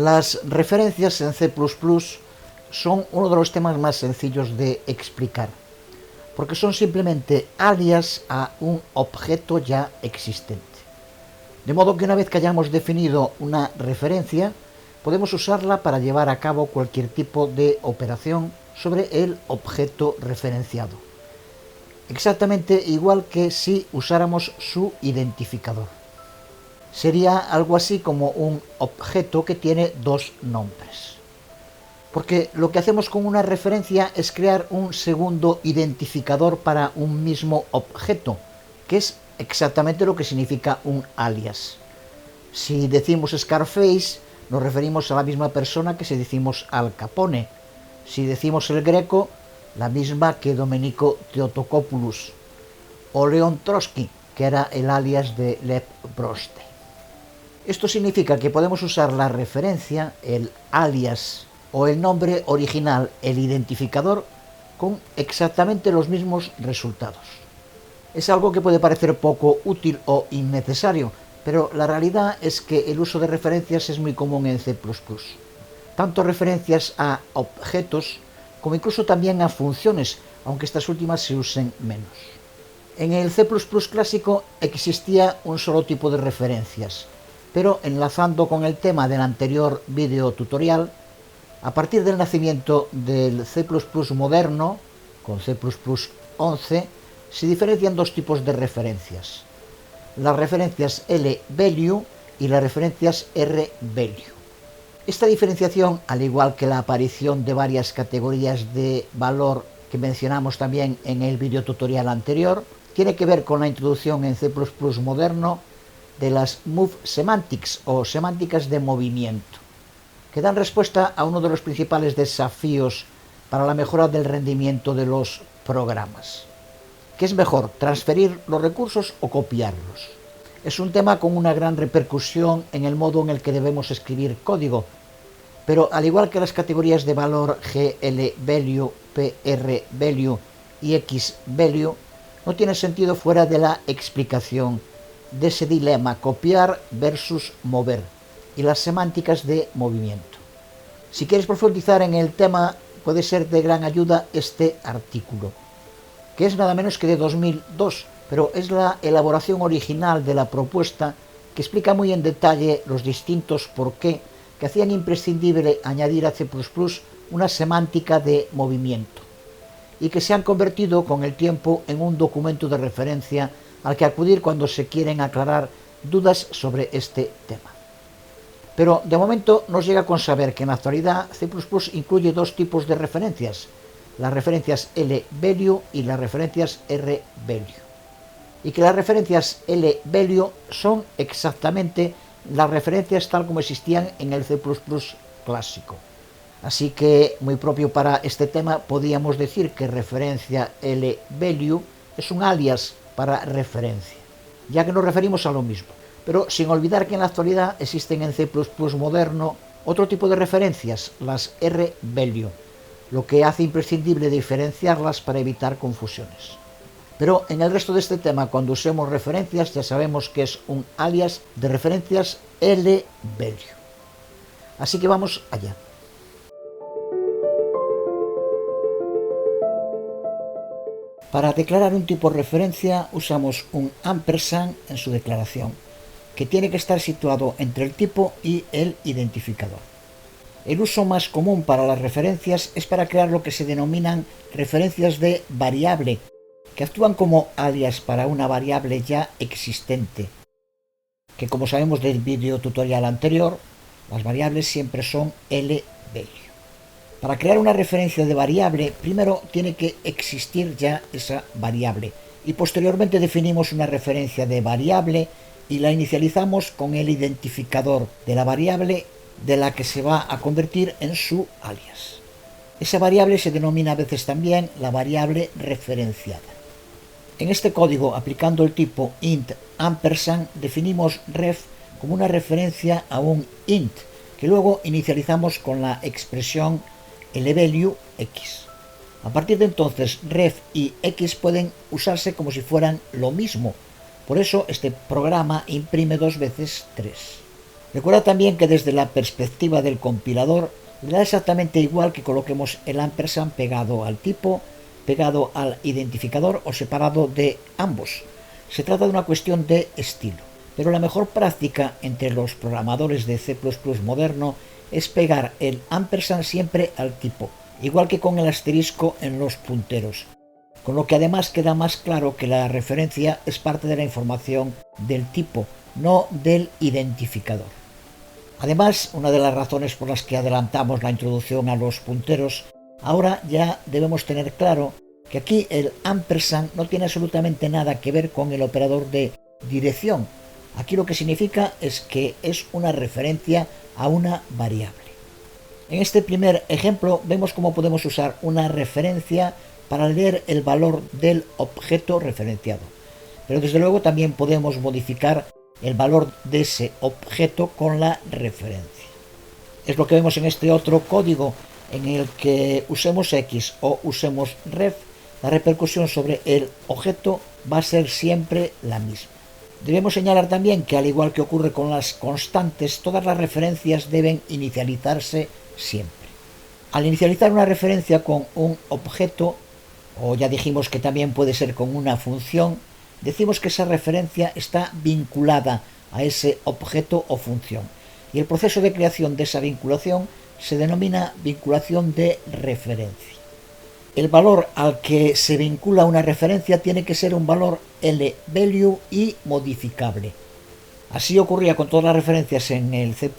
Las referencias en C++ son uno de los temas más sencillos de explicar, porque son simplemente alias a un objeto ya existente. De modo que una vez que hayamos definido una referencia, podemos usarla para llevar a cabo cualquier tipo de operación sobre el objeto referenciado. Exactamente igual que si usáramos su identificador. Sería algo así como un objeto que tiene dos nombres. Porque lo que hacemos con una referencia es crear un segundo identificador para un mismo objeto, que es exactamente lo que significa un alias. Si decimos Scarface, nos referimos a la misma persona que si decimos Al Capone. Si decimos el Greco, la misma que Domenico Theotokopoulos. O León Trotsky, que era el alias de Lev Broste. Esto significa que podemos usar la referencia, el alias o el nombre original, el identificador, con exactamente los mismos resultados. Es algo que puede parecer poco útil o innecesario, pero la realidad es que el uso de referencias es muy común en C++. Tanto referencias a objetos como incluso también a funciones, aunque estas últimas se usen menos. En el C++ clásico existía un solo tipo de referencias, pero enlazando con el tema del anterior vídeo tutorial, a partir del nacimiento del C++ moderno, con C++ 11, se diferencian dos tipos de referencias: las referencias L-value y las referencias R-value. Esta diferenciación, al igual que la aparición de varias categorías de valor que mencionamos también en el vídeo tutorial anterior, tiene que ver con la introducción en C++ moderno de las Move Semantics o semánticas de movimiento, que dan respuesta a uno de los principales desafíos para la mejora del rendimiento de los programas. ¿Qué es mejor, transferir los recursos o copiarlos? Es un tema con una gran repercusión en el modo en el que debemos escribir código, pero al igual que las categorías de valor GL-value, PR-value y X-value, no tiene sentido fuera de la explicación de ese dilema copiar versus mover y las semánticas de movimiento. Si quieres profundizar en el tema, puede ser de gran ayuda este artículo, que es nada menos que de 2002, pero es la elaboración original de la propuesta que explica muy en detalle los distintos porqué que hacían imprescindible añadir a C++ una semántica de movimiento, y que se han convertido con el tiempo en un documento de referencia al que acudir cuando se quieren aclarar dudas sobre este tema. Pero de momento nos llega con saber que en la actualidad C++ incluye dos tipos de referencias: las referencias L-value y las referencias R-value. Y que las referencias L-value son exactamente las referencias tal como existían en el C++ clásico. Así que, muy propio para este tema, podríamos decir que referencia L-value es un alias para referencia, ya que nos referimos a lo mismo, pero sin olvidar que en la actualidad existen en C++ moderno otro tipo de referencias, las R-value, lo que hace imprescindible diferenciarlas para evitar confusiones. Pero en el resto de este tema, cuando usemos referencias, ya sabemos que es un alias de referencias L-value. Así que vamos allá. Para declarar un tipo de referencia usamos un ampersand en su declaración, que tiene que estar situado entre el tipo y el identificador. El uso más común para las referencias es para crear lo que se denominan referencias de variable, que actúan como alias para una variable ya existente, que, como sabemos del vídeo tutorial anterior, las variables siempre son L-value. Para crear una referencia de variable, primero tiene que existir ya esa variable y posteriormente definimos una referencia de variable y la inicializamos con el identificador de la variable de la que se va a convertir en su alias. Esa variable se denomina a veces también la variable referenciada. En este código, aplicando el tipo int ampersand, definimos ref como una referencia a un int, que luego inicializamos con la expresión L-value x. A partir de entonces, ref y x pueden usarse como si fueran lo mismo. Por eso este programa imprime dos veces 3. Recuerda también que desde la perspectiva del compilador le da exactamente igual que coloquemos el ampersand pegado al tipo, pegado al identificador o separado de ambos. Se trata de una cuestión de estilo, pero la mejor práctica entre los programadores de C++ moderno es pegar el ampersand siempre al tipo, igual que con el asterisco en los punteros, con lo que además queda más claro que la referencia es parte de la información del tipo, no del identificador. Además, una de las razones por las que adelantamos la introducción a los punteros, ahora ya debemos tener claro que aquí el ampersand no tiene absolutamente nada que ver con el operador de dirección. Aquí lo que significa es que es una referencia a una variable. En este primer ejemplo vemos cómo podemos usar una referencia para leer el valor del objeto referenciado. Pero desde luego también podemos modificar el valor de ese objeto con la referencia. Es lo que vemos en este otro código en el que usemos X o usemos ref, la repercusión sobre el objeto va a ser siempre la misma. Debemos señalar también que, al igual que ocurre con las constantes, todas las referencias deben inicializarse siempre. Al inicializar una referencia con un objeto, o ya dijimos que también puede ser con una función, decimos que esa referencia está vinculada a ese objeto o función. Y el proceso de creación de esa vinculación se denomina vinculación de referencia. El valor al que se vincula una referencia tiene que ser un valor L-value y modificable. Así ocurría con todas las referencias en el C++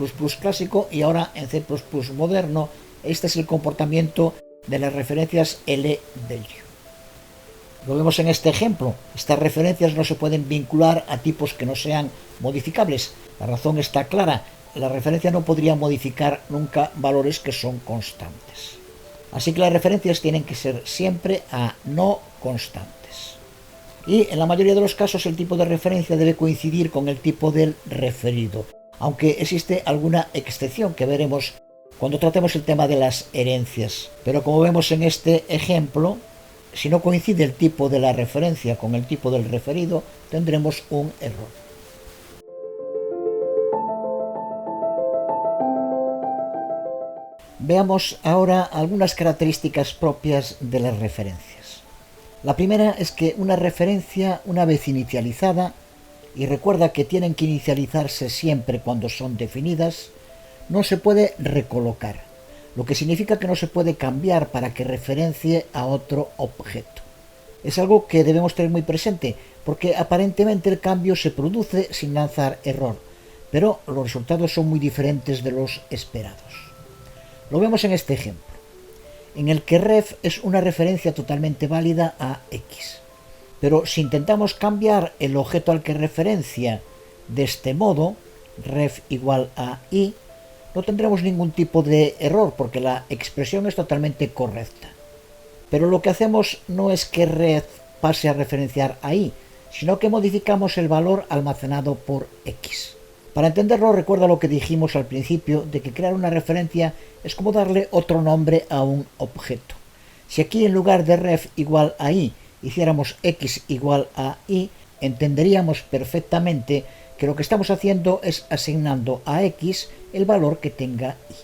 clásico y ahora en C++ moderno. Este es el comportamiento de las referencias L-value. Lo vemos en este ejemplo. Estas referencias no se pueden vincular a tipos que no sean modificables. La razón está clara. La referencia no podría modificar nunca valores que son constantes. Así que las referencias tienen que ser siempre a no constantes. Y en la mayoría de los casos el tipo de referencia debe coincidir con el tipo del referido, aunque existe alguna excepción que veremos cuando tratemos el tema de las herencias. Pero como vemos en este ejemplo, si no coincide el tipo de la referencia con el tipo del referido, tendremos un error. Veamos ahora algunas características propias de las referencias. La primera es que una referencia, una vez inicializada, y recuerda que tienen que inicializarse siempre cuando son definidas, no se puede recolocar, lo que significa que no se puede cambiar para que referencie a otro objeto. Es algo que debemos tener muy presente, porque aparentemente el cambio se produce sin lanzar error, pero los resultados son muy diferentes de los esperados. Lo vemos en este ejemplo, en el que ref es una referencia totalmente válida a X. Pero si intentamos cambiar el objeto al que referencia de este modo, ref igual a y, no tendremos ningún tipo de error porque la expresión es totalmente correcta. Pero lo que hacemos no es que ref pase a referenciar a y, sino que modificamos el valor almacenado por X. Para entenderlo, recuerda lo que dijimos al principio de que crear una referencia es como darle otro nombre a un objeto. Si aquí en lugar de ref igual a y hiciéramos x igual a y, entenderíamos perfectamente que lo que estamos haciendo es asignando a x el valor que tenga y.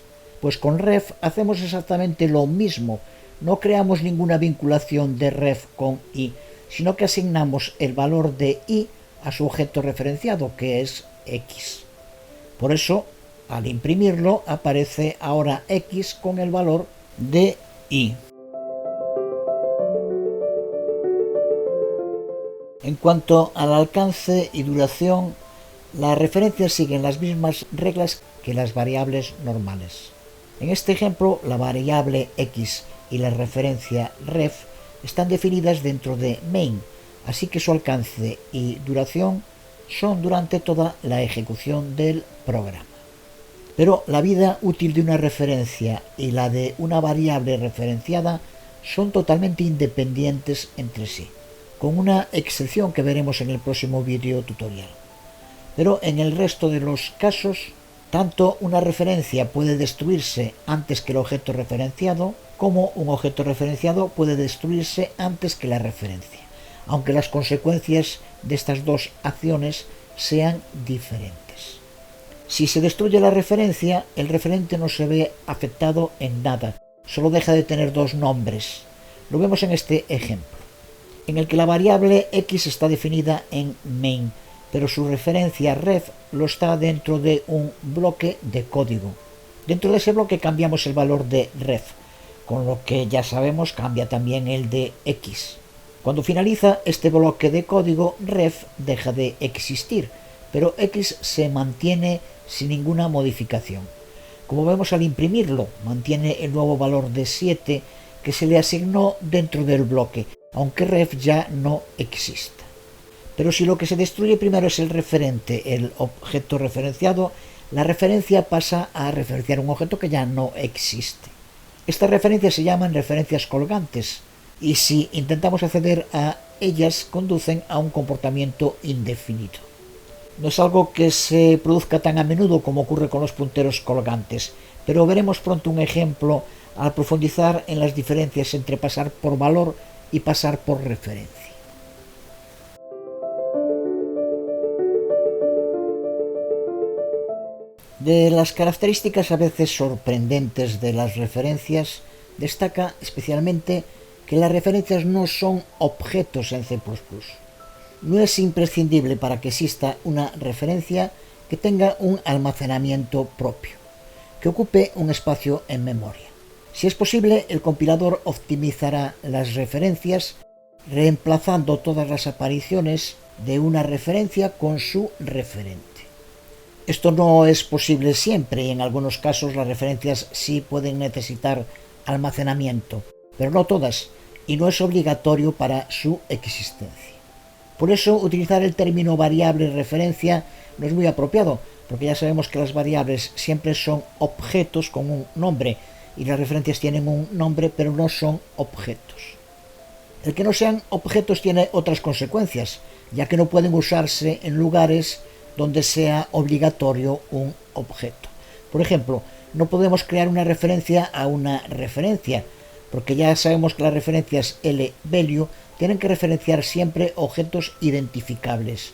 Pues con ref hacemos exactamente lo mismo, no creamos ninguna vinculación de ref con y, sino que asignamos el valor de y a su objeto referenciado, que es x. Por eso, al imprimirlo, aparece ahora x con el valor de y. En cuanto al alcance y duración, las referencias siguen las mismas reglas que las variables normales. En este ejemplo, la variable x y la referencia ref están definidas dentro de main, así que su alcance y duración son durante toda la ejecución del programa. Pero la vida útil de una referencia y la de una variable referenciada son totalmente independientes entre sí, con una excepción que veremos en el próximo vídeo tutorial. Pero en el resto de los casos, tanto una referencia puede destruirse antes que el objeto referenciado, como un objeto referenciado puede destruirse antes que la referencia, aunque las consecuencias de estas dos acciones sean diferentes. Si se destruye la referencia, el referente no se ve afectado en nada, solo deja de tener dos nombres. Lo vemos en este ejemplo, en el que la variable x está definida en main, pero su referencia ref lo está dentro de un bloque de código. Dentro de ese bloque cambiamos el valor de ref, con lo que ya sabemos cambia también el de x. Cuando finaliza este bloque de código, ref deja de existir, pero x se mantiene sin ninguna modificación. Como vemos al imprimirlo, mantiene el nuevo valor de 7 que se le asignó dentro del bloque, aunque ref ya no exista. Pero si lo que se destruye primero es el referente, el objeto referenciado, la referencia pasa a referenciar un objeto que ya no existe. Estas referencias se llaman referencias colgantes, y si intentamos acceder a ellas, conducen a un comportamiento indefinido. No es algo que se produzca tan a menudo como ocurre con los punteros colgantes, pero veremos pronto un ejemplo al profundizar en las diferencias entre pasar por valor y pasar por referencia. De las características a veces sorprendentes de las referencias, destaca especialmente que las referencias no son objetos en C++. No es imprescindible para que exista una referencia que tenga un almacenamiento propio, que ocupe un espacio en memoria. Si es posible, el compilador optimizará las referencias reemplazando todas las apariciones de una referencia con su referente. Esto no es posible siempre y en algunos casos las referencias sí pueden necesitar almacenamiento, pero no todas, y no es obligatorio para su existencia. Por eso utilizar el término variable referencia no es muy apropiado, porque ya sabemos que las variables siempre son objetos con un nombre, y las referencias tienen un nombre pero no son objetos. El que no sean objetos tiene otras consecuencias, ya que no pueden usarse en lugares donde sea obligatorio un objeto. Por ejemplo, no podemos crear una referencia a una referencia, porque ya sabemos que las referencias L-value tienen que referenciar siempre objetos identificables,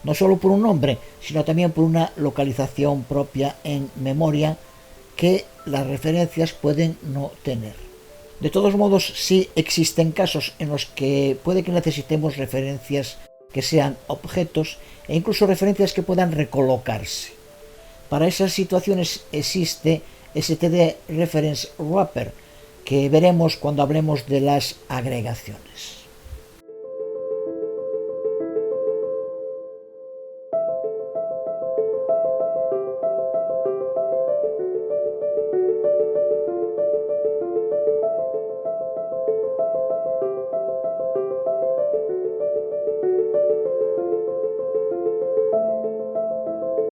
no solo por un nombre, sino también por una localización propia en memoria que las referencias pueden no tener. De todos modos, sí existen casos en los que puede que necesitemos referencias que sean objetos e incluso referencias que puedan recolocarse. Para esas situaciones existe std reference wrapper, que veremos cuando hablemos de las agregaciones.